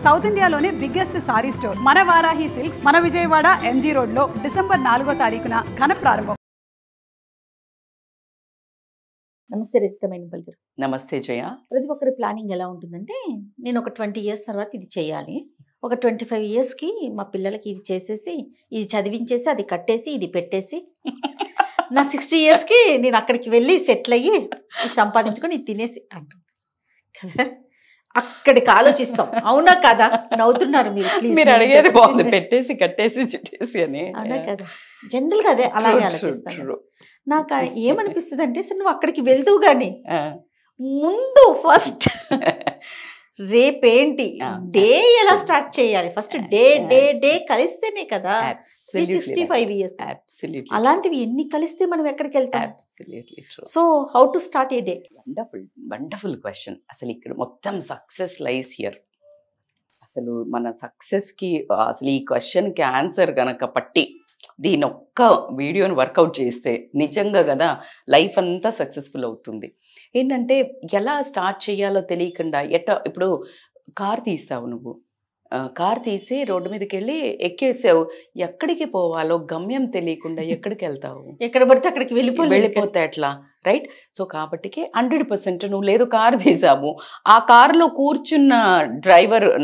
South ఇండియాలోనే biggest sorry store మన Varahi silks మన విజయవాడ ఎంజీ రోడ్ లో డిసెంబర్ 4వ తారీఖున ఘన ప్రారంభం. నమస్తే రజిత మైనపల్లి గారు. నమస్తే జయ. ప్రతి ఒక్కరి ప్లానింగ్ ఎలా ఉంటుందంటే, నేను ఒక 20 years తర్వాత ఇది చేయాలి, ఒక 25 yearsకి మా పిల్లలకి ఇది చేసేసి, ఇది చదివించేసి, అది కట్టేసి, ఇది పెట్టేసి, నా 60 yearsకి నేను అక్కడికి వెళ్ళి సెటిల్ అయ్యి ఇది సంపాదించుకొని ఇది తినేసి అంటాం కదా. అక్కడికి ఆలోచిస్తాం. అవునా కదా? నవ్వుతున్నారు మీరు. మీరు అడిగేది బాగుంది, పెట్టేసి కట్టేసి చుట్టేసి అని. అవునా కదా? జనరల్గా అదే అలాగే ఆలోచిస్తాను. నాకు ఏమనిపిస్తుంది అంటే, అసలు నువ్వు అక్కడికి వెళ్తావు కానీ ముందు ఫస్ట్ రేపేంటి డే ఎలా స్టార్ట్ చేయాలి, ఫస్ట్ డే డే డే కలిస్తేనే కదా 365 years. అలాంటివి ఎన్ని కలిస్తే మనం ఎక్కడికి వెళ్తాం? So how to start A day? Wonderful question. అసలు ఇక్కడ మొత్తం సక్సెస్ లైస్ హియర్. అసలు మన సక్సెస్కి అసలు ఈ క్వశ్చన్కి ఆన్సర్ కనుక పట్టి దీని ఒక్క వీడియోని వర్కౌట్ చేస్తే నిజంగా కదా లైఫ్ అంతా సక్సెస్ఫుల్ అవుతుంది. ఏంటంటే ఎలా స్టార్ట్ చేయాలో తెలియకుండా ఇప్పుడు కార్ తీస్తావు, నువ్వు కార్ తీసి రోడ్డు మీదకి వెళ్ళి ఎక్కేసావు, ఎక్కడికి పోవాలో గమ్యం తెలియకుండా ఎక్కడికి వెళ్తావు? ఎక్కడ పడితే అక్కడికి వెళ్ళిపోతే ఎట్లా, రైట్? సో కాబట్టికి 100% నువ్వు లేదు కారు తీసావు, ఆ కారులో కూర్చున్న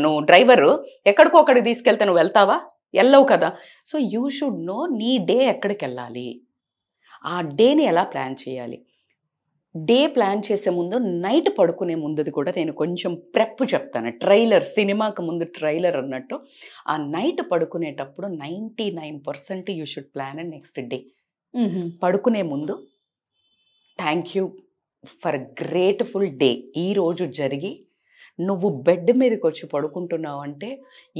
నువ్వు డ్రైవరు ఎక్కడికో అక్కడికి తీసుకెళ్తే నువ్వు వెళ్తావా? వెళ్ళవు కదా. సో యూ షుడ్ నో నీ డే ఎక్కడికి వెళ్ళాలి, ఆ డేని ఎలా ప్లాన్ చేయాలి. డే ప్లాన్ చేసే ముందు నైట్ పడుకునే ముందుది కూడా నేను కొంచెం ప్రెప్ చెప్తాను. సినిమాకి ముందు ట్రైలర్ అన్నట్టు ఆ నైట్ పడుకునేటప్పుడు 99% you should plan and next day. పడుకునే ముందు thank you for grateful day. ఈరోజు జరిగి నువ్వు బెడ్ మీదకి వచ్చి పడుకుంటున్నావు అంటే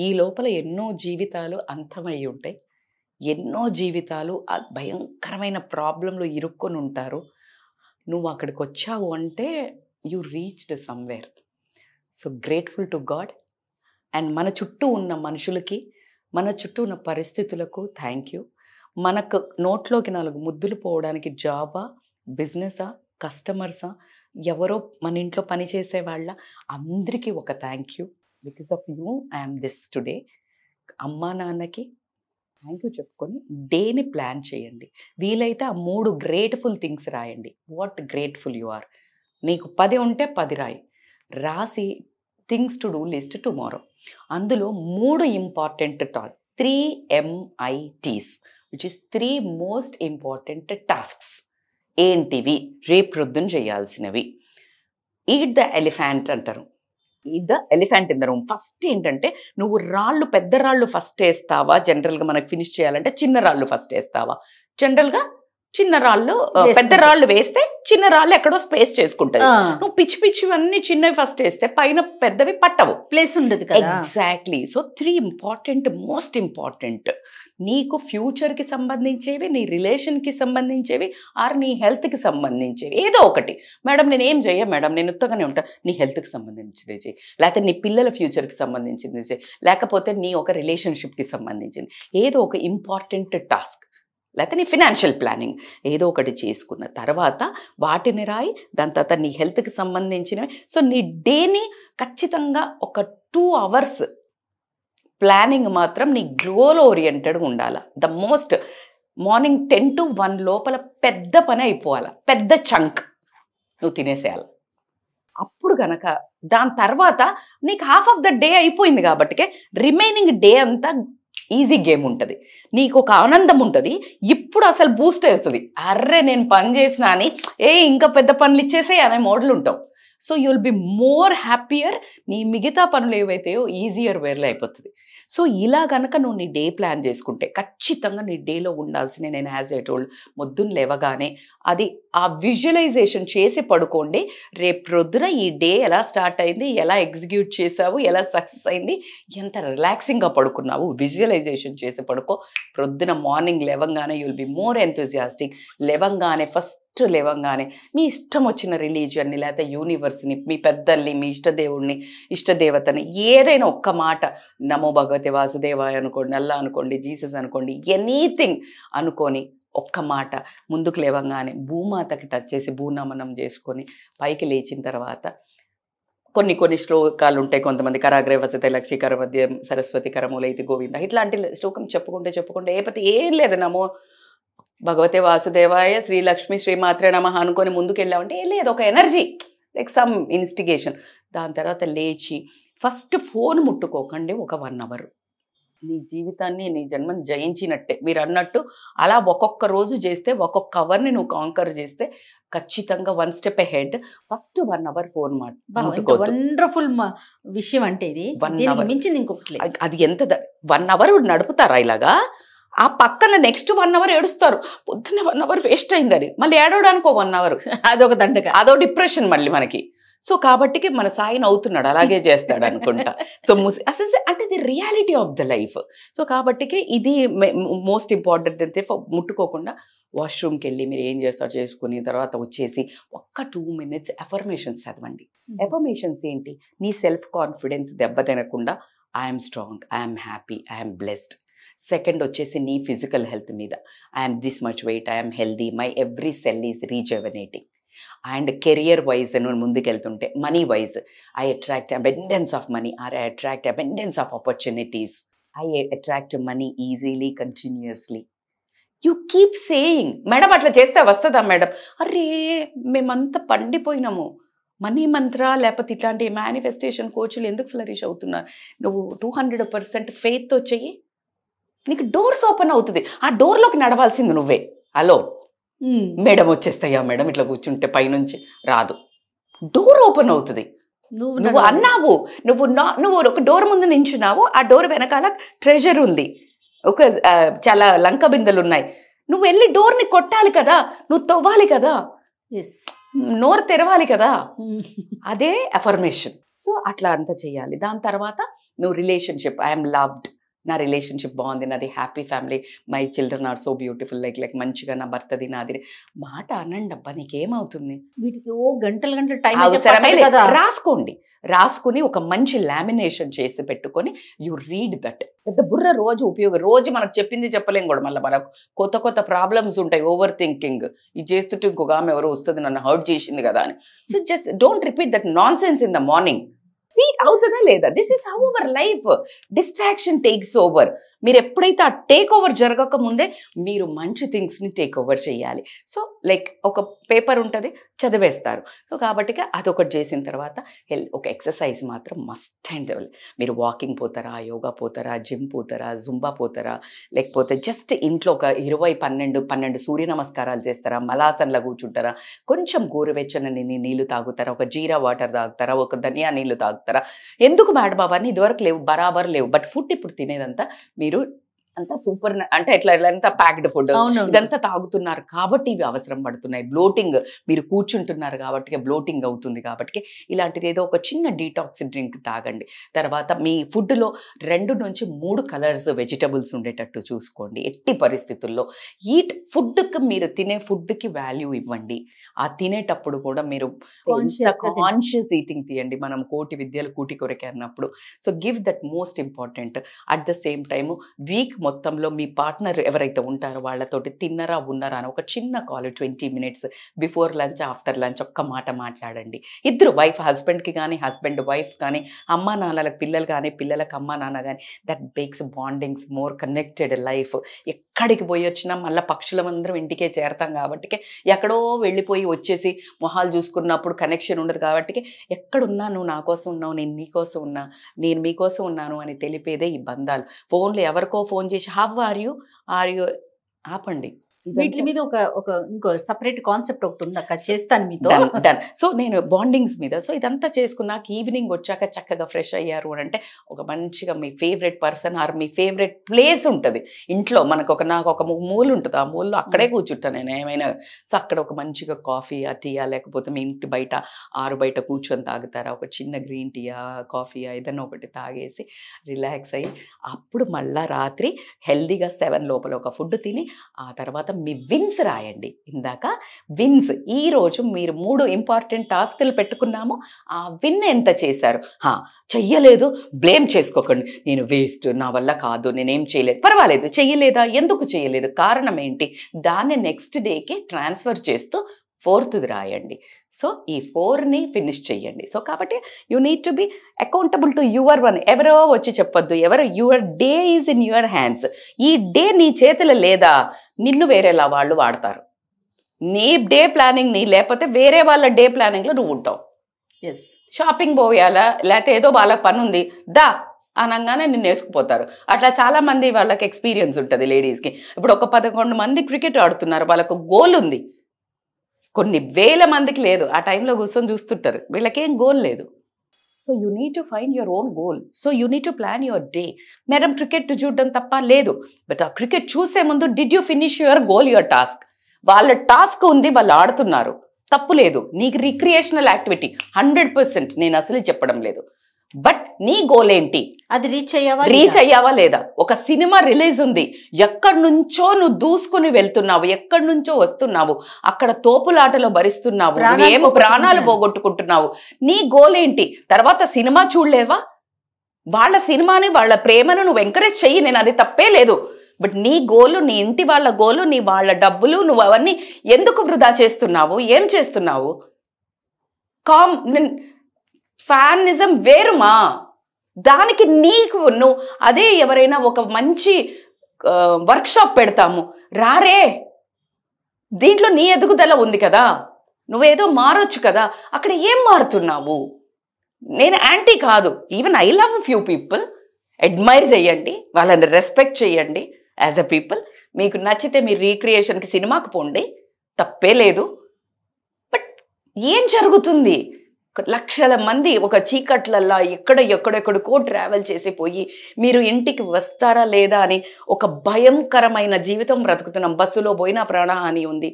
ఈ లోపల ఎన్నో జీవితాలు అంతమై ఉంటాయి, ఎన్నో జీవితాలు భయంకరమైన ప్రాబ్లంలో ఇరుక్కొని ఉంటారు. నువ్వు అక్కడికి వచ్చావు అంటే you reached somewhere. So grateful to God and మన చుట్టూ ఉన్న మనుషులకి, మన చుట్టూ ఉన్న పరిస్థితులకు థ్యాంక్ యూ. మనకు నోట్లోకి 4 ముద్దులు పోవడానికి జాబా, బిజినెసా, కస్టమర్సా, ఎవరో మన ఇంట్లో పనిచేసే వాళ్ళ, అందరికీ ఒక thank you. Because of you I'm this today. అమ్మా నాన్నకి థ్యాంక్ యూ చెప్పుకొని డేని ప్లాన్ చేయండి. వీలైతే ఆ 3 గ్రేట్ఫుల్ థింగ్స్ రాయండి. What grateful you are. నీకు 10 ఉంటే 10 రాసి things to do list tomorrow. అందులో 3 important 3 MITs which is 3 most important tasks. ఏంటివి? రేపు ప్రొద్దున చేయాల్సినవి. ఈట్ ద ఎలిఫెంట్ అంటారు. Eat the elephant in the room. First ఏంటంటే, నువ్వు పెద్ద రాళ్ళు ఫస్ట్ వేస్తావా? జనరల్గా మనకు ఫినిష్ చేయాలంటే చిన్న రాళ్ళు ఫస్ట్ వేస్తావా? జనరల్గా చిన్న రాళ్ళు, పెద్ద రాళ్ళు వేస్తే చిన్న రాళ్ళు ఎక్కడో స్పేస్ చేసుకుంటాయి. నువ్వు పిచ్చివన్నీ చిన్నవి ఫస్ట్ వేస్తే పైన పెద్దవి పట్టవు, ప్లేస్ ఉండదు కదా. Exactly. So 3 important, most important, నీకు ఫ్యూచర్కి సంబంధించేవి, నీ రిలేషన్కి సంబంధించేవి, ఆర్ నీ హెల్త్కి సంబంధించేవి. ఏదో ఒకటి. మేడం నేను ఏం చెయ్య మేడం, నేను ఉత్తగానే ఉంటా. నీ హెల్త్కి సంబంధించింది చెయ్యి, లేకపోతే నీ పిల్లల ఫ్యూచర్కి సంబంధించింది చెయ్యి, లేకపోతే నీ ఒక రిలేషన్షిప్కి సంబంధించింది ఏదో ఒక ఇంపార్టెంట్ టాస్క్, లేకపోతే నీ ఫినాన్షియల్ ప్లానింగ్ ఏదో ఒకటి చేసుకున్న తర్వాత వాటిని రాయి. దాని తర్వాత నీ హెల్త్కి సంబంధించినవి. సో నీ డేని ఖచ్చితంగా ఒక 2 hours ప్లానింగ్ మాత్రం నీ గోల్ ఓరియంటెడ్గా ఉండాలి. ద మోస్ట్ మార్నింగ్ 10 to 1 లోపల పెద్ద పని అయిపోవాలి, పెద్ద చంక్ నువ్వు తినేసేయాలి. అప్పుడు గనక దాని తర్వాత నీకు హాఫ్ ఆఫ్ ద డే అయిపోయింది కాబట్టి రిమైనింగ్ డే అంతా ఈజీ గేమ్ ఉంటుంది. నీకు ఒక ఆనందం ఉంటుంది. ఇప్పుడు అసలు బూస్ట్ అవుతుంది. అర్రే నేను పని చేసినా అని ఇంకా పెద్ద పనులు ఇచ్చేసే అనే మోడల్ ఉంటావు. So you will be more happier. నీ మిగతా పనులు ఏవైతాయో ఈజియర్ వేర్లో అయిపోతుంది. సో ఇలా కనుక నువ్వు నీ డే ప్లాన్ చేసుకుంటే ఖచ్చితంగా నీ డేలో ఉండాల్సిన, నేను యాజ్ ఏ టోల్డ్, పొద్దున్న లేవగానే అది ఆ విజువలైజేషన్ చేసి పడుకోండి. రేపు ప్రొద్దున ఈ డే ఎలా స్టార్ట్ అయింది, ఎలా ఎగ్జిక్యూట్ చేసావు, ఎలా సక్సెస్ అయింది, ఎంత రిలాక్సింగ్గా పడుకున్నావు, విజువలైజేషన్ చేసి పడుకో. ప్రొద్దున మార్నింగ్ లేవంగానే you will be more enthusiastic. లేవంగానే మీ ఇష్టం వచ్చిన రిలీజియన్ని, లేకపోతే యూనివర్స్ని, మీ పెద్దల్ని, మీ ఇష్టదేవుడిని, ఇష్టదేవతని ఏదైనా ఒక్క మాట, నమో భగవతే వాసుదేవాయ అనుకోండి, అల్లా అనుకోండి, జీసస్ అనుకోండి, ఎనీథింగ్ అనుకొని ఒక్క మాట ముందుకు లేవంగానే భూమాతకి టచ్ చేసి భూనమనం చేసుకొని పైకి లేచిన తర్వాత కొన్ని శ్లోకాలు ఉంటాయి, కొంతమంది కరాగ్రే వసతే లక్షీకర మధ్యం సరస్వతి కరమూలైతి గోవింద, ఇట్లాంటి శ్లోకం చెప్పుకుంటే ఏపతి ఏం లేదు, నమో భగవతే వాసుదేవాయ శ్రీలక్ష్మి శ్రీమాత్రే నమః అనుకొని ముందుకు వెళ్ళామంటే ఏం లేదు, ఒక ఎనర్జీ లైక్ సమ్ ఇన్స్టిగేషన్. దాని తర్వాత లేచి ఫస్ట్ ఫోన్ ముట్టుకోకండి ఒక 1 hour. నీ జీవితాన్ని నీ జన్మని జయించినట్టే. మీరు అన్నట్టు అలా ఒక్కొక్క రోజు చేస్తే, ఒక్కొక్క అవర్ని నువ్వు కాంకర్ చేస్తే ఖచ్చితంగా 1 step ahead. First 1 hour phone ముట్టుకోవద్దు. వండర్ఫుల్ విషయం అంటే ఇది. 1 hour మించింది ఇంకొకటి. అది ఎంత 1 hour నడుపుతారా ఇలాగా? ఆ పక్కన నెక్స్ట్ 1 hour ఏడుస్తారు, పొద్దున్న 1 hour వేస్ట్ అయిందని, మళ్ళీ ఏడవడానికి 1 hour. అదొక దండక, అదో డిప్రెషన్ మళ్ళీ మనకి. సో కాబట్టి మన సాయి నవ్వుతున్నాడు, అలాగే చేస్తాడు అనుకుంటా. సో అసలు అంటే the reality of the life. So కాబట్టి ఇది మోస్ట్ ఇంపార్టెంట్ అయితే ముట్టుకోకుండా వాష్రూమ్కి వెళ్ళి మీరు ఏం చేస్తారో చేసుకుని తర్వాత వచ్చేసి ఒక్క 2 minutes ఎఫర్మేషన్స్ చదవండి. ఎఫర్మేషన్స్ ఏంటి? నీ సెల్ఫ్ కాన్ఫిడెన్స్ దెబ్బతినకుండా I'm strong, I'm happy, I'm blessed. Second వచ్చేసి నీ ఫిజికల్ హెల్త్ మీద I'm this much weight, I'm healthy, my every cell is rejuvenating. And career wise నువ్వు ముందుకెళ్తుంటే money wise I attract abundance of money, or I attract abundance of opportunities, I attract money easily continuously. You keep saying. Madam అట్లా చేస్తే వస్తుందా madam? అరే మేమంతా పండిపోయినాము. Money మంత్ర లేకపోతే ఇట్లాంటి manifestation కోచ్లు ఎందుకు ఫ్లరిష్ అవుతున్నారు? నువ్వు 200% ఫెయిత్తో చెయ్యి, నీకు డోర్స్ ఓపెన్ అవుతుంది. ఆ డోర్లోకి నడవాల్సింది నువ్వే. హలో మేడం వచ్చేస్తాయా మేడం ఇట్లా కూర్చుంటే పైనుంచి రాదు, డోర్ ఓపెన్ అవుతుంది. నువ్వు అన్నావు, నువ్వు ఒక డోర్ ముందు నించున్నావు, ఆ డోర్ వెనకాల ట్రెజర్ ఉంది, ఒక చాలా లంక బిందెలు ఉన్నాయి. నువ్వు వెళ్ళి డోర్ని కొట్టాలి కదా, నువ్వు తవ్వాలి కదా, నోరు తెరవాలి కదా, అదే అఫర్మేషన్. సో అట్లా అంతా చెయ్యాలి. దాని తర్వాత నువ్వు రిలేషన్షిప్, ఐఎమ్ లవ్డ్, నా రిలేషన్షిప్ బాగుంది, నాది happy family, my children are so beautiful, like మంచిగా నా భర్తది నాది మాట అనండి అబ్బా, నీకేమవుతుంది? వీటికి గంటలు టైం అవసరమే కదా. రాసుకుని ఒక మంచి లామినేషన్ చేసి పెట్టుకొని యు రీడ్ దట్. పెద్ద బుర్ర రోజు మనకు చెప్పింది చెప్పలేం కూడా, మళ్ళీ మనకు కొత్త ప్రాబ్లమ్స్ ఉంటాయి. ఓవర్ థింకింగ్, ఇది చేస్తుంటే ఇంకొక ఆమె ఎవరో వస్తుంది నన్ను హర్ట్ చేసింది కదా అని. So just don't repeat that non sense in the morning. అవుతుందా లేదా? This is how our life. Distraction takes over. మీరు ఎప్పుడైతే ఆ టేక్ ఓవర్ జరగక ముందే మీరు మంచి థింగ్స్ని టేక్ ఓవర్ చేయాలి. సో లైక్ ఒక పేపర్ ఉంటుంది, చదివేస్తారు. సో కాబట్టి అదొకటి చేసిన తర్వాత ఒక ఎక్సర్సైజ్ మాత్రం మస్ట్ అండ్ మీరు వాకింగ్ పోతారా, యోగా పోతారా, జిమ్ పోతారా, జుంబా పోతారా, లేకపోతే జస్ట్ ఇంట్లో ఒక 20-12 సూర్య నమస్కారాలు చేస్తారా, మలాసన్లా కూర్చుంటారా, కొంచెం గోరువెచ్చని నీళ్ళు తాగుతారా, ఒక జీరా వాటర్ తాగుతారా, ఒక ధనియా నీళ్ళు తాగుతారా. ఎందుకు మేడం అవన్నీ ఇదివరకు లేవు, బరాబర్ లేవు. బట్ ఫుడ్ ఇప్పుడు తినేదంతా మీరు అంతా సూపర్, అంటే ఎట్లా ప్యాక్డ్ ఫుడ్ ఇదంతా తాగుతున్నారు కాబట్టి ఇవి అవసరం పడుతున్నాయి. బ్లోటింగ్, మీరు కూర్చుంటున్నారు కాబట్టి బ్లోటింగ్ అవుతుంది. కాబట్టి ఇలాంటిది ఏదో ఒక చిన్న డీటాక్స్ డ్రింక్ తాగండి. తర్వాత మీ ఫుడ్లో 2 నుంచి 3 కలర్స్ వెజిటబుల్స్ ఉండేటట్టు చూసుకోండి. ఎట్టి పరిస్థితుల్లో ఫుడ్కి, మీరు తినే ఫుడ్కి వాల్యూ ఇవ్వండి. ఆ తినేటప్పుడు కూడా మీరు కాన్షియస్ ఈటింగ్ తీయండి. మనం కోటి విద్యలు కూటి కొరకే అన్నప్పుడు. So give that most important. At the same time week మొత్తంలో మీ పార్ట్నర్ ఎవరైతే ఉంటారో వాళ్ళతోటి తిన్నరా ఉన్నారా అని ఒక చిన్న call, 20 minutes before lunch, after lunch ఒక్క మాట మాట్లాడండి. ఇద్దరు వైఫ్ హస్బెండ్కి కానీ, హస్బెండ్ వైఫ్ కానీ, అమ్మా నాన్నలకు పిల్లలు కానీ, పిల్లలకు అమ్మా నాన్న కానీ. That makes bondings more connected life. ఎక్కడికి పోయి వచ్చినా మళ్ళీ పక్షులమందరం ఇంటికే చేరతాం కాబట్టి, ఎక్కడో వెళ్ళిపోయి వచ్చేసి మొహాలు చూసుకున్నప్పుడు కనెక్షన్ ఉండదు కాబట్టి, ఎక్కడున్నా నువ్వు నా కోసం ఉన్నావు, నేను నీ కోసం ఉన్నా, నేను మీకోసం ఉన్నాను అని తెలిపేదే ఈ బంధాలు. ఫోన్లో ఎవరికో ఫోన్ చేసి హౌ ఆర్ యూ ఆపండి. వీటి మీద ఇంకో సపరేట్ కాన్సెప్ట్ ఒకటి ఉంది అక్కడ, చేస్తాను మీతో. డన్. సో నేను బాండింగ్స్ మీద, సో ఇదంతా చేసుకున్నాక ఈవినింగ్ వచ్చాక చక్కగా ఫ్రెష్ అయ్యారు అని అంటే ఒక మంచిగా మీ ఫేవరెట్ పర్సన్ ఆర్ మీ ఫేవరెట్ ప్లేస్ ఉంటుంది ఇంట్లో. నాకు ఒక మూల ఉంటుంది, ఆ మూలలో అక్కడే కూర్చుంటాను నేను ఏమైనా. సో అక్కడ ఒక మంచిగా కాఫీ ఆ టీయా, లేకపోతే మీ ఇంటి బయట బయట కూర్చొని తాగుతారా, ఒక చిన్న గ్రీన్ టీయా కాఫీయా ఏదైనా ఒకటి తాగేసి రిలాక్స్ అయ్యి అప్పుడు మళ్ళీ రాత్రి హెల్దీగా 7 లోపల ఒక ఫుడ్ తిని ఆ తర్వాత మీ విన్స్ రాయండి. ఇందాక విన్స్, ఈరోజు మీరు 3 ఇంపార్టెంట్ టాస్క్లు పెట్టుకున్నాము, ఆ విన్ ఎంత చేశారు. చెయ్యలేదు బ్లేమ్ చేసుకోకండి, నేను వేస్ట్, నా వల్ల కాదు, నేనేం చేయలేదు. పర్వాలేదు, చెయ్యలేదా, ఎందుకు చేయలేదు, కారణం ఏంటి, దాన్ని నెక్స్ట్ డేకి ట్రాన్స్ఫర్ చేస్తూ 4th రాయండి. సో ఈ 4ని ఫినిష్ చెయ్యండి. సో కాబట్టి you need to be accountable to your one. ఎవరో వచ్చి చెప్పొద్దు. Your day is in your hands. ఈ డే నీ చేతిలో లేదా, నిన్ను వేరేలా వాళ్ళు వాడతారు. నీ డే ప్లానింగ్ నీ లేకపోతే వేరే వాళ్ళ డే ప్లానింగ్లో నువ్వు ఉంటావు. ఎస్, షాపింగ్ పోయాలా, లేకపోతే ఏదో వాళ్ళకి పని ఉంది దా అనగానే నిన్ను వేసుకుపోతారు. అట్లా చాలా మంది వాళ్ళకి ఎక్స్పీరియన్స్ ఉంటుంది లేడీస్కి. ఇప్పుడు ఒక 11 మంది క్రికెట్ ఆడుతున్నారు, వాళ్ళకు గోల్ ఉంది, కొన్ని వేల మందికి లేదు. ఆ టైంలో కూర్చొని చూస్తుంటారు, వీళ్ళకేం గోల్ లేదు. So you need to find your own goal. So you need to plan your day. Madam cricket చూడడం తప్ప లేదు, బట్ ఆ క్రికెట్ చూసే ముందు did you finish your goal, your task. వాళ్ళ టాస్క్ ఉంది, వాళ్ళు ఆడుతున్నారు, తప్పు లేదు. నీకు రిక్రియేషనల్ యాక్టివిటీ 100%, నేను అసలు చెప్పడం లేదు. బట్ నీ గోల్ ఏంటి? అది రీచ్ అయ్యావా లేదా? ఒక సినిమా రిలీజ్ ఉంది, ఎక్కడి నుంచో నువ్వు దూసుకుని వెళ్తున్నావు, ఎక్కడి నుంచో వస్తున్నావు, అక్కడ తోపులాటలో భరిస్తున్నావు, ఏమో ప్రాణాలు పోగొట్టుకుంటున్నావు. నీ గోల్ ఏంటి? తర్వాత సినిమా చూడలేవా? వాళ్ళ సినిమాని, వాళ్ళ ప్రేమను నువ్వు ఎంకరేజ్ చెయ్యి, నేను అది తప్పే లేదు. బట్ నీ గోలు, నీ ఇంటి వాళ్ళ గోలు, నీ వాళ్ళ డబ్బులు, నువ్వు అవన్నీ ఎందుకు వృధా చేస్తున్నావు? ఏం చేస్తున్నావు? ఫ్యానిజం వేరుమా, దానికి నీకు నువ్వు అదే. ఎవరైనా ఒక మంచి వర్క్షాప్ పెడతాము, రారే, దీంట్లో నీ ఎదుగుదల ఉంది కదా, నువ్వేదో మారొచ్చు కదా, అక్కడ ఏం మారుతున్నావు? నేను యాంటీ కాదు, even I love few people. Admire చేయండి, వాళ్ళని రెస్పెక్ట్ చేయండి యాజ్ అ పీపుల్. మీకు నచ్చితే మీరు రీక్రియేషన్కి సినిమాకి పోండి, తప్పే లేదు. బట్ ఏం జరుగుతుంది? లక్షల మంది ఒక చీకట్లల్లా ఎక్కడెక్కడికో ట్రావెల్ చేసి పోయి మీరు ఇంటికి వస్తారా లేదా అని ఒక భయంకరమైన జీవితం బ్రతుకుతున్నాం. బస్సులో పోయినా ప్రాణహాని ఉంది,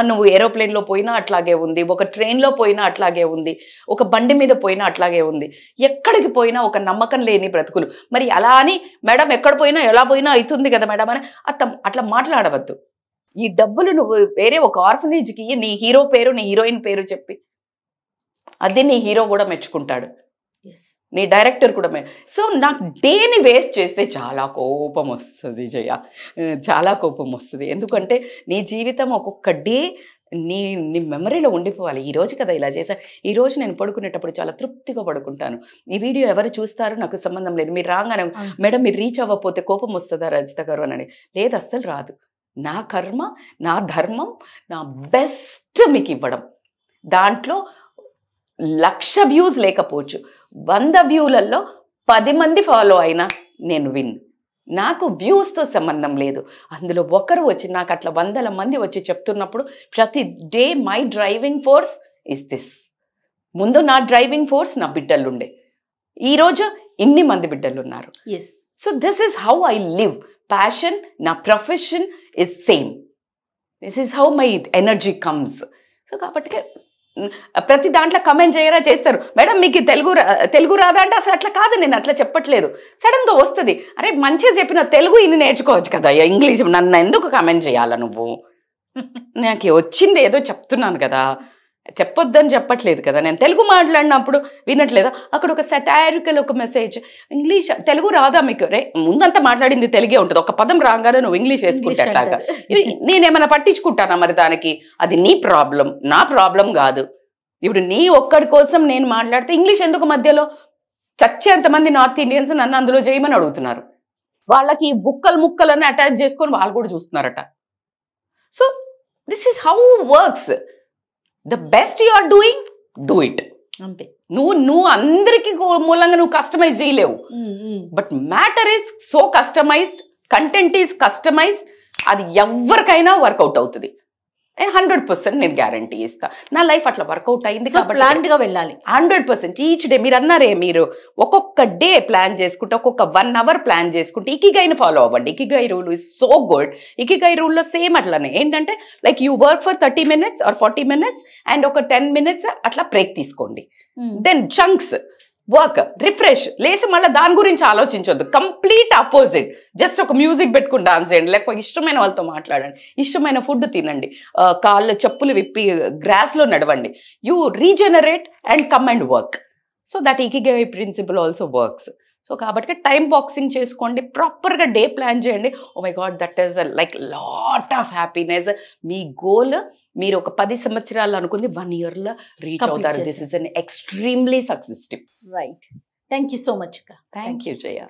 నువ్వు ఏరోప్లేన్లో పోయినా అట్లాగే ఉంది, ఒక ట్రైన్లో పోయినా అట్లాగే ఉంది, ఒక బండి మీద పోయినా అట్లాగే ఉంది. ఎక్కడికి పోయినా ఒక నమ్మకం లేని బ్రతుకులు. మరి అలా అని మేడం ఎక్కడ పోయినా ఎలా పోయినా అవుతుంది కదా మేడం అని అట్లా మాట్లాడవద్దు. ఈ డబ్బులు నువ్వు వేరే ఒక ఆర్ఫనేజ్కి నీ హీరో పేరు, నీ హీరోయిన్ పేరు చెప్పి, అది నీ హీరో కూడా మెచ్చుకుంటాడు, నీ డైరెక్టర్ కూడా సో నాకు డేని వేస్ట్ చేస్తే చాలా కోపం వస్తుంది జయ, చాలా కోపం వస్తుంది. ఎందుకంటే నీ జీవితం ఒక్కొక్క డే నీ మెమరీలో ఉండిపోవాలి. ఈరోజు కదా ఇలా చేశాను, ఈరోజు నేను పడుకునేటప్పుడు చాలా తృప్తిగా పడుకుంటాను. ఈ వీడియో ఎవరు చూస్తారో నాకు సంబంధం లేదు. మీరు రాగానే మేడం మీరు రీచ్ అవ్వకపోతే కోపం వస్తుందా రజిత గారు అని? లేదు, అస్సలు రాదు. నా కర్మ, నా ధర్మం, నా బెస్ట్ మీకు ఇవ్వడం. దాంట్లో 1,00,000 వ్యూస్ లేకపోవచ్చు, 100 వ్యూలలో 10 మంది ఫాలో అయినా నేను విన్. నాకు వ్యూస్తో సంబంధం లేదు. అందులో ఒకరు వచ్చి నాకు అట్లా 100 మంది వచ్చి చెప్తున్నప్పుడు ప్రతి day my driving force is this. ముందు నా డ్రైవింగ్ ఫోర్స్ నా బిడ్డలు ఉండే, ఈరోజు ఇన్ని మంది బిడ్డలు ఉన్నారు. So this is how I live. Passion, నా profession is same. This is how my energy comes. So కాబట్టి ప్రతి దాంట్లో కమెంట్ చేయరా చేస్తారు, మేడం మీకు తెలుగు రాదా అంటే అసలు అట్లా కాదు, నేను అట్లా చెప్పట్లేదు. సడన్గా వస్తుంది, అరే మంచిగా చెప్పిన తెలుగు ఇన్ని నేర్చుకోవచ్చు కదా, ఇంగ్లీష్ నన్ను ఎందుకు కమెంట్ చేయాలా నువ్వు? నాకు వచ్చింది ఏదో చెప్తున్నాను కదా, చెప్పొద్దని చెప్పట్లేదు కదా. నేను తెలుగు మాట్లాడినప్పుడు వినట్లేదా? అక్కడ ఒక సటారికల్ ఒక మెసేజ్, ఇంగ్లీష్ తెలుగు రాదా మీకు? రే ముందంతా మాట్లాడింది తెలుగే ఉంటుంది, ఒక పదం రాగానే నువ్వు ఇంగ్లీష్ వేసుకుంటే అట్లాగా నేనేమైనా పట్టించుకుంటానా? మరి దానికి అది నీ ప్రాబ్లం, నా ప్రాబ్లం కాదు. ఇప్పుడు నీ ఒక్కడి కోసం నేను మాట్లాడితే ఇంగ్లీష్ ఎందుకు మధ్యలో? చచ్చేంతమంది నార్త్ ఇండియన్స్ నన్ను అందులో చేయమని అడుగుతున్నారు. వాళ్ళకి ముక్కలని అటాచ్ చేసుకొని వాళ్ళు కూడా చూస్తున్నారట. So this is how works. The best you are doing, do it. అంతే. నువ్వు అందరికి మూలంగా నువ్వు కస్టమైజ్ చేయలేవు. But matter is so customized, content is customized, అది ఎవరికైనా వర్కౌట్ అవుతుంది. 100% నేను గ్యారంటీ ఇస్తా. నా లైఫ్ అట్లా వర్కౌట్ అయింది కాబట్టి ప్లాన్డ్ గా వెళ్ళాలి 100%. ఈచ్ డే మీరు అన్నారే, మీరు ఒక్కొక్క డే ప్లాన్ చేసుకుంటే, ఒక్కొక్క 1 hour ప్లాన్ చేసుకుంటే ఇకిగైని ఫాలో అవ్వండి. Ikigai rule is so good. Ikigai రూల్లో సేమ్ అట్లానే ఏంటంటే like you work for 30 minutes or 40 minutes and ఒక 10 minutes అట్లా బ్రేక్ తీసుకోండి. దెన్ చంక్స్ వర్క్, రిఫ్రెష్, లేసి మళ్ళీ దాని గురించి ఆలోచించొద్దు. Complete opposite. జస్ట్ ఒక మ్యూజిక్ పెట్టుకుని డాన్స్ చేయండి, లేకపోతే ఇష్టమైన వాళ్ళతో మాట్లాడండి, ఇష్టమైన ఫుడ్ తినండి, కాళ్ళు చెప్పులు విప్పి గ్రాస్లో నడవండి. You regenerate and come and work. So that ikigai principle also works. So కాబట్టి టైం బాక్సింగ్ చేసుకోండి, ప్రాపర్గా డే ప్లాన్ చేయండి. Oh my god, that is like lot of happiness. మీ గోల్ మీరు ఒక 10 సంవత్సరాలు అనుకుంది 1 yearలో రీచ్ అవుతారు. This is an extremely success tip. Right. Thank you so much. Thank you Jaya.